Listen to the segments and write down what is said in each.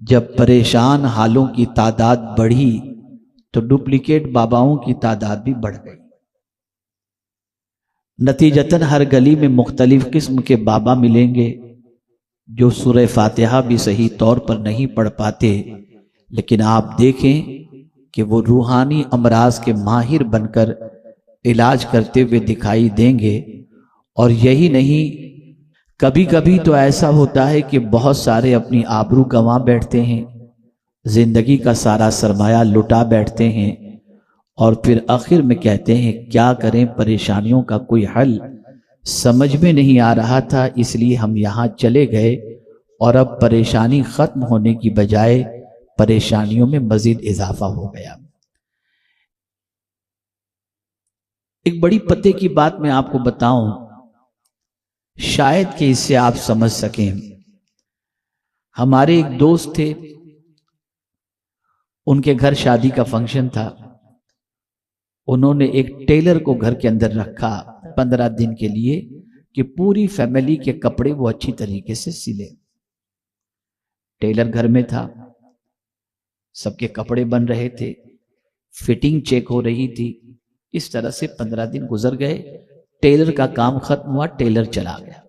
جب پریشان حالوں کی تعداد بڑھی تو ڈپلیکیٹ باباؤں کی تعداد بھی بڑھ گئی۔ نتیجتاً ہر گلی میں مختلف قسم کے بابا ملیں گے جو سورہ فاتحہ بھی صحیح طور پر نہیں پڑھ پاتے، لیکن آپ دیکھیں کہ وہ روحانی امراض کے ماہر بن کر علاج کرتے ہوئے دکھائی دیں گے۔ اور یہی نہیں، کبھی کبھی تو ایسا ہوتا ہے کہ بہت سارے اپنی آبرو گنوا بیٹھتے ہیں، زندگی کا سارا سرمایہ لٹا بیٹھتے ہیں، اور پھر آخر میں کہتے ہیں کیا کریں، پریشانیوں کا کوئی حل سمجھ میں نہیں آ رہا تھا، اس لیے ہم یہاں چلے گئے، اور اب پریشانی ختم ہونے کی بجائے پریشانیوں میں مزید اضافہ ہو گیا۔ ایک بڑی پتے کی بات میں آپ کو بتاؤں، شاید کہ اس سے آپ سمجھ سکیں۔ ہمارے ایک دوست تھے، ان کے گھر شادی کا فنکشن تھا، انہوں نے ایک ٹیلر کو گھر کے اندر رکھا 15 دن کے لیے کہ پوری فیملی کے کپڑے وہ اچھی طریقے سے سلے۔ ٹیلر گھر میں تھا، سب کے کپڑے بن رہے تھے، فٹنگ چیک ہو رہی تھی، اس طرح سے 15 دن گزر گئے، ٹیلر کا کام ختم ہوا، ٹیلر چلا گیا۔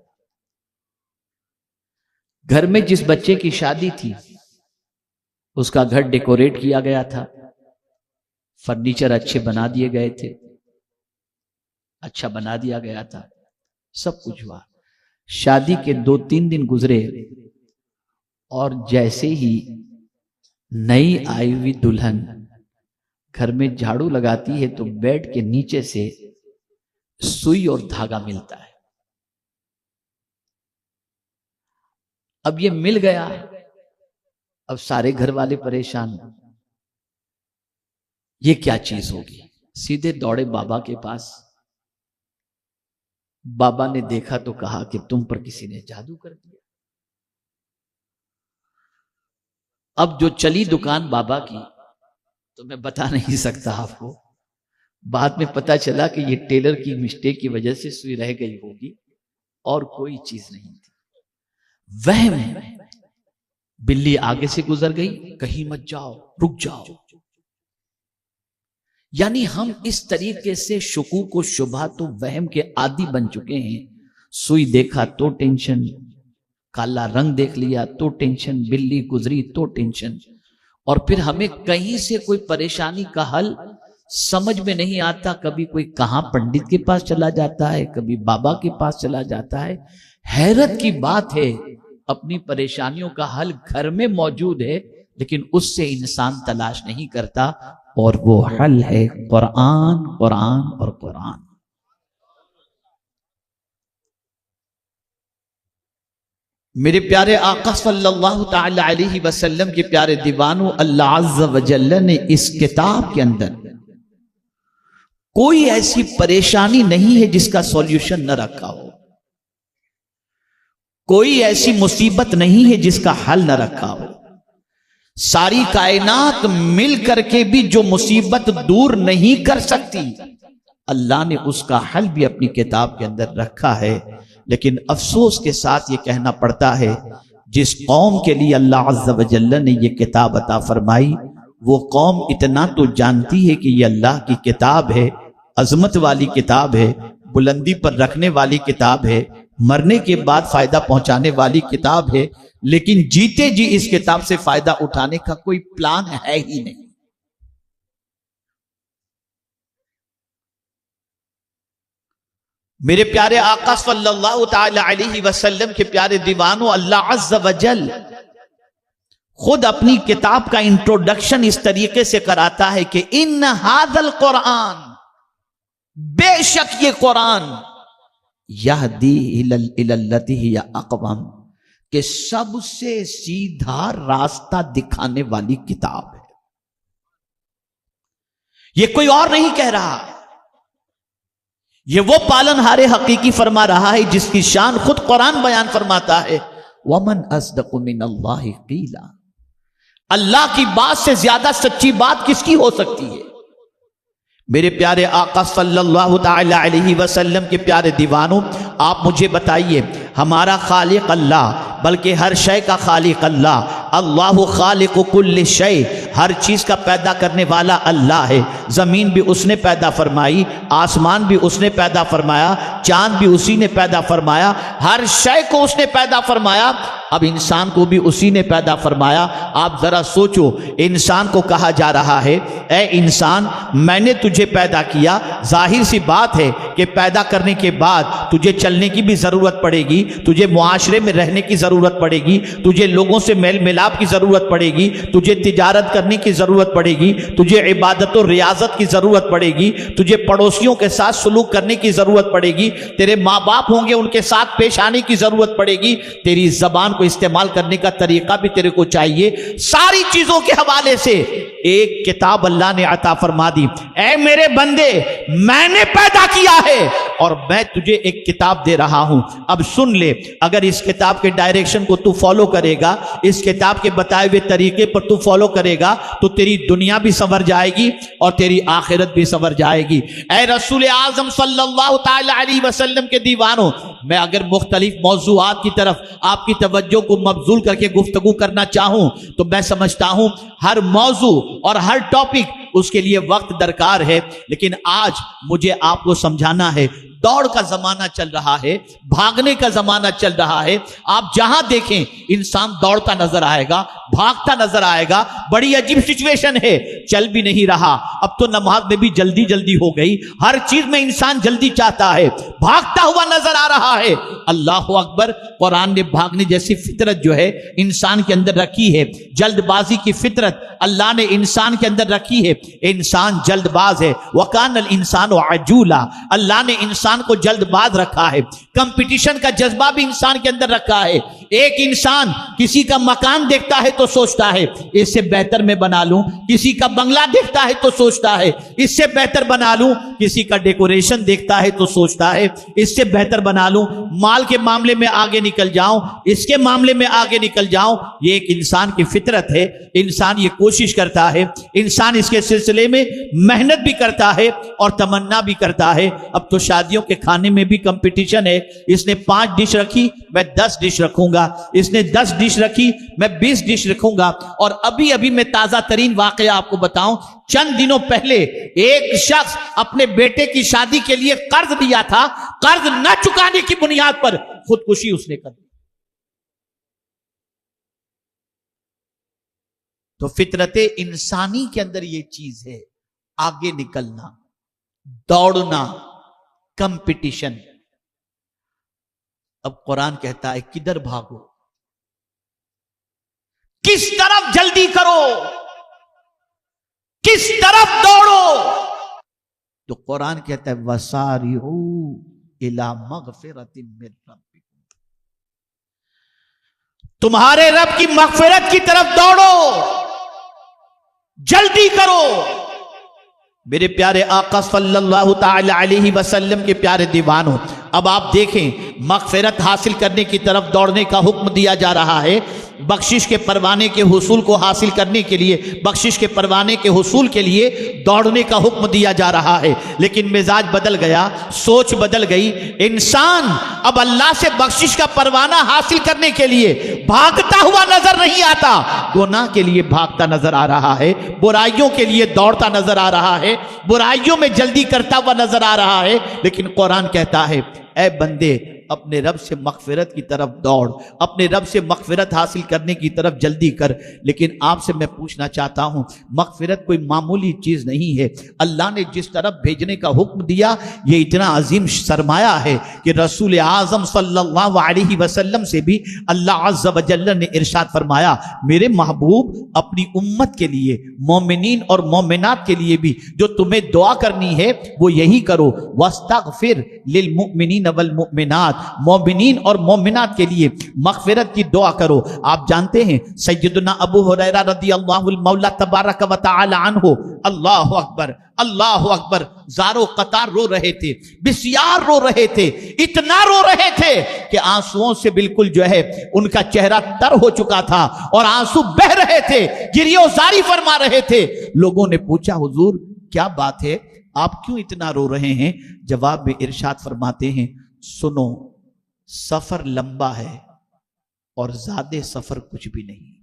گھر میں جس بچے کی شادی تھی اس کا گھر ڈیکوریٹ کیا گیا تھا، فرنیچر اچھے بنا دیے گئے تھے، اچھا بنا دیا گیا تھا، سب کچھ ہوا۔ شادی کے 2-3 دن گزرے اور جیسے ہی نئی آئی ہوئی دلہن گھر میں جھاڑو لگاتی ہے تو بیڈ کے نیچے سے سوئی اور دھاگا ملتا ہے۔ اب یہ مل گیا، اب سارے گھر والے پریشان، یہ کیا چیز ہوگی؟ سیدھے دوڑے بابا کے پاس۔ بابا نے دیکھا تو کہا کہ تم پر کسی نے جادو کر دیا۔ اب جو چلی دکان بابا کی تو میں بتا نہیں سکتا آپ کو، بعد میں پتا چلا کہ یہ ٹیلر کی مسٹیک کی وجہ سے سوئی رہ گئی ہوگی اور کوئی چیز نہیں تھی۔ وہم، بلی آگے سے گزر گئی، کہیں مت جاؤ، رک جاؤ۔ یعنی ہم اس طریقے سے شکوک و شبہات و وہم کے عادی بن چکے ہیں۔ سوئی دیکھا تو ٹینشن، کالا رنگ دیکھ لیا تو ٹینشن، بلی گزری تو ٹینشن، اور پھر ہمیں کہیں سے کوئی پریشانی کا حل سمجھ میں نہیں آتا۔ کبھی کوئی کہاں پنڈت کے پاس چلا جاتا ہے، کبھی بابا کے پاس چلا جاتا ہے۔ حیرت کی بات ہے، اپنی پریشانیوں کا حل گھر میں موجود ہے، لیکن اس سے انسان تلاش نہیں کرتا، اور وہ حل ہے قرآن، قرآن اور قرآن۔ میرے پیارے آقا صلی اللہ تعالی علیہ وسلم کے پیارے دیوانوں، اللہ عز و جل نے اس کتاب کے اندر کوئی ایسی پریشانی نہیں ہے جس کا سولوشن نہ رکھا ہو، کوئی ایسی مصیبت نہیں ہے جس کا حل نہ رکھا ہو۔ ساری کائنات مل کر کے بھی جو مصیبت دور نہیں کر سکتی، اللہ نے اس کا حل بھی اپنی کتاب کے اندر رکھا ہے۔ لیکن افسوس کے ساتھ یہ کہنا پڑتا ہے، جس قوم کے لیے اللہ عز و جل نے یہ کتاب عطا فرمائی، وہ قوم اتنا تو جانتی ہے کہ یہ اللہ کی کتاب ہے، عظمت والی کتاب ہے، بلندی پر رکھنے والی کتاب ہے، مرنے کے بعد فائدہ پہنچانے والی کتاب ہے، لیکن جیتے جی اس کتاب سے فائدہ اٹھانے کا کوئی پلان ہے ہی نہیں۔ میرے پیارے آقا صلی اللہ تعالی علیہ وسلم کے پیارے دیوانوں، اللہ عز و جل خود اپنی کتاب کا انٹروڈکشن اس طریقے سے کراتا ہے کہ ان ھذا القرآن، بے شک یہ قرآن، یہدی الی التی ہی اقوم، کہ سب سے سیدھا راستہ دکھانے والی کتاب ہے۔ یہ کوئی اور نہیں کہہ رہا، یہ وہ پالنہار حقیقی فرما رہا ہے جس کی شان خود قرآن بیان فرماتا ہے، وَمَنْ أَصْدَقُ مِنَ اللَّهِ قِيلًا، اللہ کی بات سے زیادہ سچی بات کس کی ہو سکتی ہے؟ میرے پیارے آقا صلی اللہ تعالی علیہ وسلم کے پیارے دیوانوں، آپ مجھے بتائیے ہمارا خالق اللہ بلکہ ہر شے کا خالق اللہ، اللہ خالق کل شے، ہر چیز کا پیدا کرنے والا اللہ ہے۔ زمین بھی اس نے پیدا فرمائی، آسمان بھی اس نے پیدا فرمایا، چاند بھی اسی نے پیدا فرمایا، ہر شے کو اس نے پیدا فرمایا۔ اب انسان کو بھی اسی نے پیدا فرمایا۔ آپ ذرا سوچو، انسان کو کہا جا رہا ہے اے انسان میں نے تجھے پیدا کیا، ظاہر سی بات ہے کہ پیدا کرنے کے بعد تجھے چلنے کی بھی ضرورت پڑے گی، تجھے معاشرے میں رہنے کی ضرورت پڑے گی، تجھے لوگوں سے میل ملاپ کی ضرورت پڑے گی، تجھے تجارت کرنے کی ضرورت پڑے گی، تجھے عبادت و ریاضت کی ضرورت پڑے گی، تجھے پڑوسیوں کے ساتھ سلوک کرنے کی ضرورت پڑے گی، تیرے ماں باپ ہوں گے ان کے ساتھ پیش آنے کی ضرورت پڑے گی، تیری زبان کو استعمال کرنے کا طریقہ بھی تیرے کو چاہیے۔ ساری چیزوں کے حوالے سے ایک کتاب اللہ نے عطا فرما دی، اے میرے بندے میں نے پیدا کیا ہے اور میں تجھے ایک کتاب دے رہا ہوں، اب سن لے، اگر اس کتاب کے ڈائریکشن کو تو فالو کرے گا، اس کتاب کے بتائے ہوئے طریقے پر تو فالو کرے گا تو تیری دنیا بھی سنور جائے گی اور تیری آخرت بھی سنور جائے گی۔ اے رسول اعظم صلی اللہ تعالی علیہ وسلم کے دیوانوں، میں اگر مختلف موضوعات کی طرف آپ کی توجہ کو مبذول کر کے گفتگو کرنا چاہوں تو میں سمجھتا ہوں ہر موضوع اور ہر ٹاپک اس کے لیے وقت درکار ہے، لیکن آج مجھے آپ کو سمجھانا ہے دوڑ کا زمانہ چل رہا ہے، بھاگنے کا زمانہ چل رہا ہے۔ آپ جہاں دیکھیں انسان دوڑتا نظر آئے گا، بھاگتا نظر آئے گا۔ بڑی عجیب سچویشن ہے، چل بھی نہیں رہا، اب تو نماز میں بھی جلدی جلدی ہو گئی، ہر چیز میں انسان جلدی چاہتا ہے، بھاگتا ہوا نظر آ رہا ہے۔ اللہ اکبر، قرآن نے بھاگنے جیسی فطرت جو ہے انسان کے اندر رکھی ہے، جلد بازی کی فطرت اللہ نے انسان کے اندر رکھی ہے، انسان جلد باز ہے۔ وَكَانَ الْإِنسَانُ عَجُولًا، اللہ نے انسان کو جلد باز رکھا ہے، کمپٹیشن کا جذبہ بھی انسان کے اندر رکھا ہے۔ ایک انسان کسی کا مکان دیکھتا ہے تو سوچتا ہے اس سے بہتر میں بنا لوں، کسی کا بنگلہ دیکھتا ہے تو سوچتا ہے اس سے بہتر بنا لوں، کسی کا ڈیکوریشن دیکھتا ہے تو سوچتا ہے اس سے بہتر بنا لوں، مال کے معاملے میں آگے نکل جاؤں، اس کے معاملے میں آگے نکل جاؤں۔ یہ ایک انسان کی فطرت ہے، انسان یہ کوشش کرتا ہے، انسان اس کے سلسلے میں محنت بھی کرتا ہے اور تمنا بھی کرتا ہے۔ اب تو شادیوں کے کھانے میں بھی کمپٹیشن ہے، اس نے 5 ڈش رکھی میں 10 ڈش رکھوں گا، اس نے 10 ڈش رکھی میں 20 ڈش رکھوں گا۔ اور ابھی میں تازہ ترین واقعہ آپ کو بتاؤں، چند دنوں پہلے ایک شخص اپنے بیٹے کی شادی کے لیے قرض دیا تھا، قرض نہ چکانے کی بنیاد پر خودکشی اس نے کر دی۔ تو فطرت انسانی کے اندر یہ چیز ہے، آگے نکلنا، دوڑنا، کمپٹیشن۔ اب قرآن کہتا ہے کدھر بھاگو، کس طرف جلدی کرو، کس طرف دوڑو؟ تو قرآن کہتا ہے وَسَارِعُوا إِلَى مَغْفِرَةٍ مِّن رَبِّكُمْ، تمہارے رب کی مغفرت کی طرف دوڑو، جلدی کرو۔ میرے پیارے آقا صلی اللہ تعالی علیہ وسلم کے پیارے دیوانوں، اب آپ دیکھیں مغفرت حاصل کرنے کی طرف دوڑنے کا حکم دیا جا رہا ہے، بخشش کے پروانے کے حصول کو حاصل کرنے کے لیے، بخشش کے پروانے کے حصول کے لیے دوڑنے کا حکم دیا جا رہا ہے، لیکن مزاج بدل گیا، سوچ بدل گئی۔ انسان اب اللہ سے بخشش کا پروانہ حاصل کرنے کے لیے بھاگتا ہوا نظر نہیں آتا، گناہ کے لیے بھاگتا نظر آ رہا ہے، برائیوں کے لیے دوڑتا نظر آ رہا ہے، برائیوں میں جلدی کرتا ہوا نظر آ رہا ہے۔ لیکن قرآن کہتا ہے اے بندے اپنے رب سے مغفرت کی طرف دوڑ، اپنے رب سے مغفرت حاصل کرنے کی طرف جلدی کر۔ لیکن آپ سے میں پوچھنا چاہتا ہوں، مغفرت کوئی معمولی چیز نہیں ہے، اللہ نے جس طرف بھیجنے کا حکم دیا یہ اتنا عظیم سرمایہ ہے کہ رسول اعظم صلی اللہ علیہ وسلم سے بھی اللہ عز و جل نے ارشاد فرمایا میرے محبوب اپنی امت کے لیے، مومنین اور مومنات کے لیے بھی جو تمہیں دعا کرنی ہے وہ یہی کرو، واستغفر للمؤمنین والمؤمنات، مومنین اور مومنات کے لیے مغفرت کی دعا کرو۔ آپ جانتے ہیں سیدنا ابو ہریرہ رضی اللہ المولا تبارک و تعالی عنہ، اللہ اکبر اللہ اکبر، زارو قطار رو رہے تھے، بسیار رو رہے تھے، اتنا رو رہے تھے کہ آنسوؤں سے بالکل جو ہے ان کا چہرہ تر ہو چکا تھا اور آنسو بہ رہے تھے، گریہ زاری فرما رہے تھے۔ لوگوں نے پوچھا حضور کیا بات ہے، آپ کیوں اتنا رو رہے ہیں؟ جواب میں ارشاد فرماتے ہیں سنو سفر لمبا ہے اور زیادہ سفر کچھ بھی نہیں.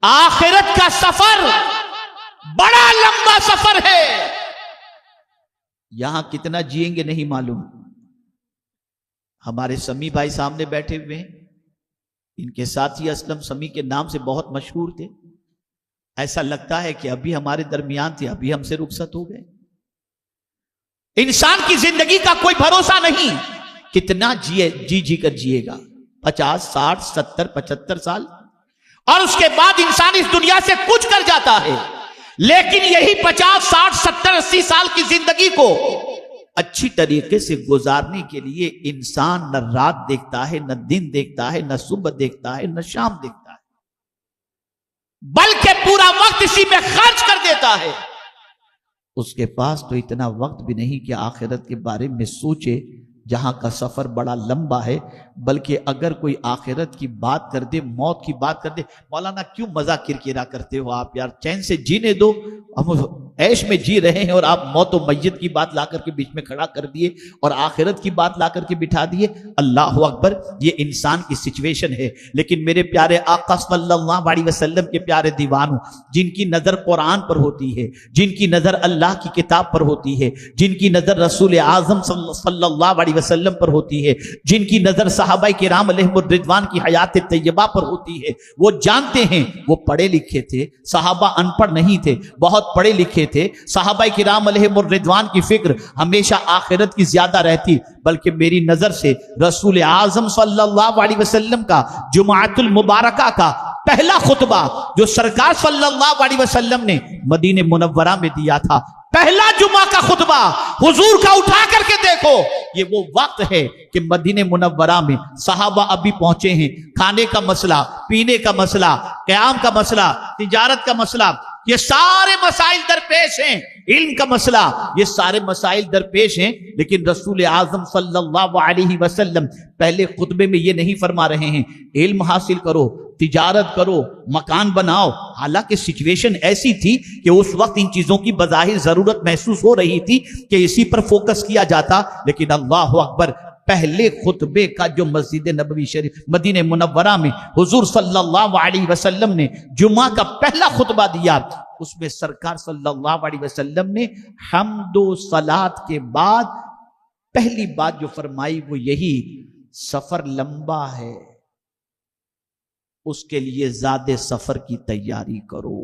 آخرت کا سفر بڑا لمبا سفر ہے. یہاں کتنا جیئیں گے نہیں معلوم. ہمارے سمی بھائی سامنے بیٹھے ہوئے ہیں، ان کے ساتھی اسلم سمی کے نام سے بہت مشہور تھے. ایسا لگتا ہے کہ ابھی ہمارے درمیان تھے، ابھی ہم سے رخصت ہو گئے. انسان کی زندگی کا کوئی بھروسہ نہیں، کتنا جی کر جیے گا. 50 60 70 75 سال، اور اس کے بعد انسان اس دنیا سے کچھ کر جاتا ہے. لیکن یہی 50 60 70 80 سال کی زندگی کو اچھی طریقے سے گزارنے کے لیے انسان نہ رات دیکھتا ہے، نہ دن دیکھتا ہے، نہ صبح دیکھتا ہے، نہ شام دیکھتا ہے، بلکہ پورا وقت اسی میں خرچ کر دیتا ہے. اس کے پاس تو اتنا وقت بھی نہیں کہ آخرت کے بارے میں سوچے، جہاں کا سفر بڑا لمبا ہے. بلکہ اگر کوئی آخرت کی بات کر دے، موت کی بات کر دے، مولانا کیوں مزہ کرکرا کرتے ہو آپ یار، چین سے جینے دو، ہم عیش میں جی رہے ہیں اور آپ موت و میت کی بات لا کر کے بیچ میں کھڑا کر دیے اور آخرت کی بات لا کر کے بٹھا دیے. اللہ اکبر، یہ انسان کی سچویشن ہے. لیکن میرے پیارے آقا صلی اللہ علیہ وسلم کے پیارے دیوانوں، جن کی نظر قرآن پر ہوتی ہے، جن کی نظر اللہ کی کتاب پر ہوتی ہے، جن کی نظر رسول اعظم صلی اللہ علیہ وسلم پر ہوتی ہے، جن کی نظر صحابہ کرام علیہم الرضوان کی حیات طیبہ پر ہوتی ہے، وہ جانتے ہیں وہ پڑھے لکھے تھے. صحابہ ان پڑھ نہیں تھے، بہت پڑھے لکھے تھے. صحابہ کرام علیہم الرضوان کی فکر ہمیشہ آخرت کی زیادہ رہتی. بلکہ میری نظر سے رسول اعظم صلی اللہ علیہ وسلم کا جمعۃ المبارکہ کا پہلا خطبہ جو سرکار صلی اللہ علیہ وسلم نے مدینہ منورہ میں دیا تھا، پہلا جمعہ کا خطبہ حضور کا اٹھا کر کے دیکھو. یہ وہ وقت ہے کہ مدینہ منورہ میں صحابہ ابھی پہنچے ہیں. کھانے کا مسئلہ، پینے کا مسئلہ، قیام کا مسئلہ، تجارت کا مسئلہ، یہ سارے مسائل درپیش ہیں. علم کا مسئلہ، یہ سارے مسائل درپیش ہیں. لیکن رسول اعظم صلی اللہ علیہ وسلم پہلے خطبے میں یہ نہیں فرما رہے ہیں علم حاصل کرو، تجارت کرو، مکان بناؤ. حالانکہ سچویشن ایسی تھی کہ اس وقت ان چیزوں کی بظاہر ضرورت محسوس ہو رہی تھی کہ اسی پر فوکس کیا جاتا. لیکن اللہ اکبر، پہلے خطبے کا جو مسجد نبوی شریف مدینہ منورہ میں حضور صلی اللہ علیہ وسلم نے جمعہ کا پہلا خطبہ دیا، اس میں سرکار صلی اللہ علیہ وسلم نے حمد و صلات کے بعد پہلی بات جو فرمائی وہ یہی، سفر لمبا ہے، اس کے لیے زیادہ سفر کی تیاری کرو.